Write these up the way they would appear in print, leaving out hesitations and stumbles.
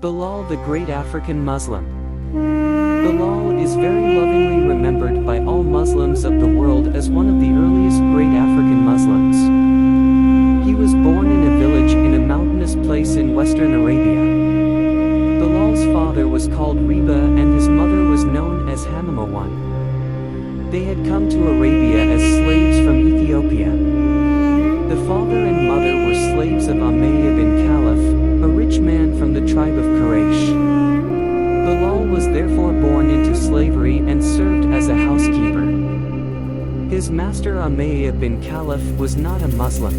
Bilal, the great African Muslim. Bilal is very lovingly remembered by all Muslims of the world as one of the earliest great African Muslims. He was born in a village in a mountainous place in western Arabia. Bilal's father was called Rebah and his mother was known as Ummayya. They had come to Arabia as slaves from Ethiopia. The father and mother were slaves of Ummayya bin Khalaf, a rich man from the tribe of Quraish. Bilal was therefore born into slavery and served as a housekeeper. His master Ummayya bin Khalaf was not a Muslim.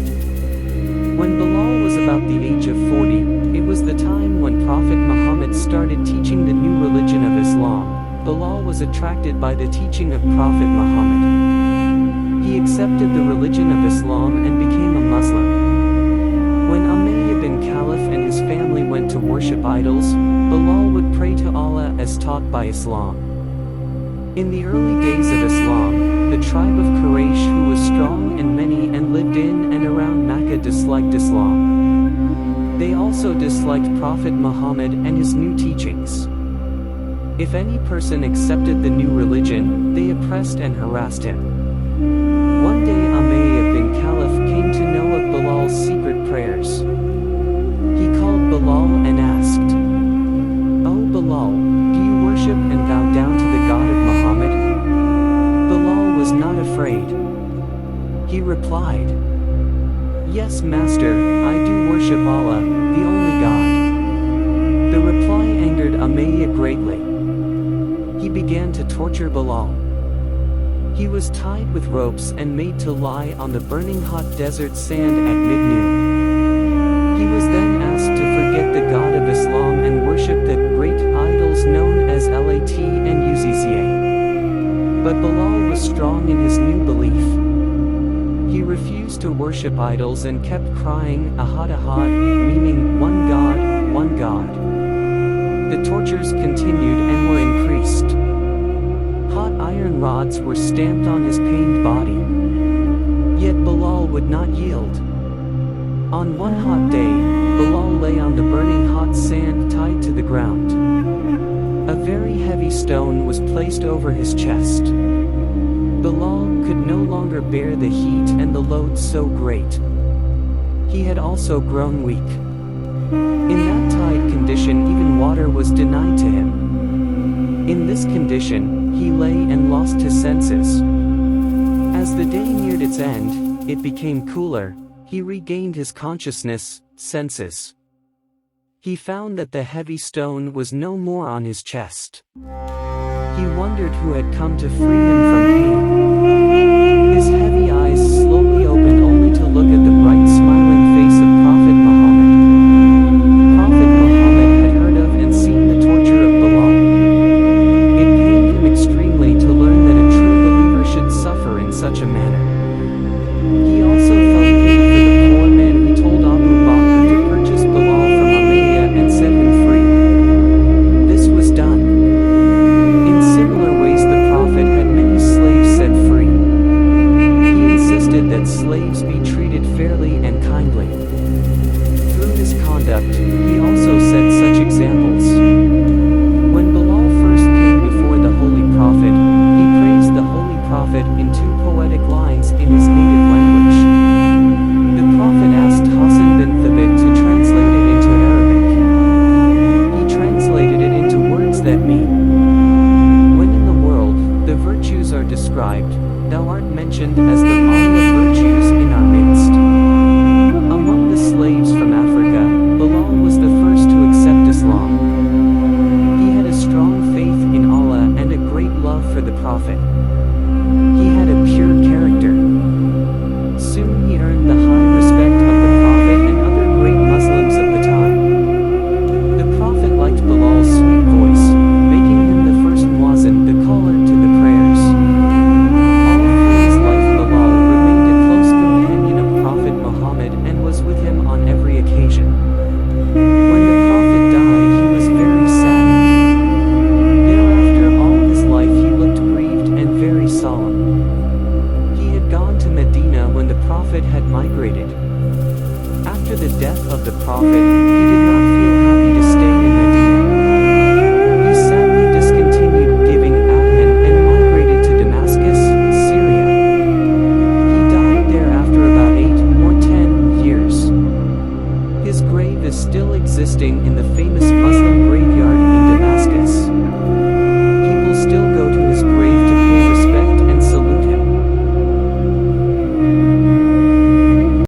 When Bilal was about the age of 40, it was the time when Prophet Muhammad started teaching the new religion of Islam. Bilal was attracted by the teaching of Prophet Muhammad. He accepted the religion of Islam and became a Muslim. When Ummayya bin Khalaf and his family went to worship idols, Bilal would pray to Allah as taught by Islam. In the early days of Islam, the tribe of Quraish, who was strong and many and lived in and around Mecca, disliked Islam. They also disliked Prophet Muhammad and his new teachings. If any person accepted the new religion, they oppressed and harassed him. One day Ummayya bin Khalaf came to know of Bilal's secret prayers. He called Bilal and asked, "O Bilal, do you worship and bow down to the God of Muhammad?" Bilal was not afraid. He replied, "Yes, Master, I do worship Allah, the only God." The reply angered Ummayya greatly. He began to torture Bilal. He was tied with ropes and made to lie on the burning hot desert sand at mid-noon. He was then asked to forget the God of Islam and worship the great idols known as Lat and Uzza. But Bilal was strong in his new belief. He refused to worship idols and kept crying, "Ahad Ahad," meaning one God, one God. The tortures continued and were increased. Hot iron rods were stamped on his pained body. Yet Bilal would not yield. On one hot day, Bilal lay on the burning hot sand tied to the ground. A very heavy stone was placed over his chest. Bilal could no longer bear the heat and the load so great. He had also grown weak. In that tied condition, even water was denied to him. In this condition, he lay and lost his senses. As the day neared its end, it became cooler. He regained his consciousness, senses. He found that the heavy stone was no more on his chest. He wondered who had come to free him from pain. His heavy eyes slowly opened only to look at the bright smiling face of Prophet Muhammad. Prophet Muhammad had heard of and seen the torture of Bilal. It pained him extremely to learn that a true believer should suffer in such a manner. He also felt pity for the poor man who told Abu Bakr to purchase Bilal from Ummayya and set him free. This was done. In similar ways, the Prophet had many slaves set free. He insisted that slaves be treated fairly and kindly. Through his conduct, he also set such examples. When Bilal first came before the Holy Prophet, he praised the Holy Prophet in two poetic lines in his native language. The Prophet asked Hassan bin Thabit to translate it into Arabic. He translated it into words that mean, "When in the world, the virtues are described, thou art mentioned as the model of virtues in our midst." Among the slaves from Africa, Bilal was the first to accept Islam. He had a strong faith in Allah and a great love for the Prophet. He had a pure character. Soon he earned the high respect of the Prophet and other great Muslims of the time. The Prophet liked Bilal's sweet voice, making him the first muazzin, the caller to the prayers. All through his life, Bilal remained a close companion of Prophet Muhammad and was with him on every occasion. When the Prophet died, he was very saddened. Thereafter, all his life he looked grieved and very solemn. He had gone to Medina when the Prophet had migrated. After the death of the Prophet, he did not feel happy to stay in Medina. His grave is still existing in the famous Muslim graveyard in Damascus.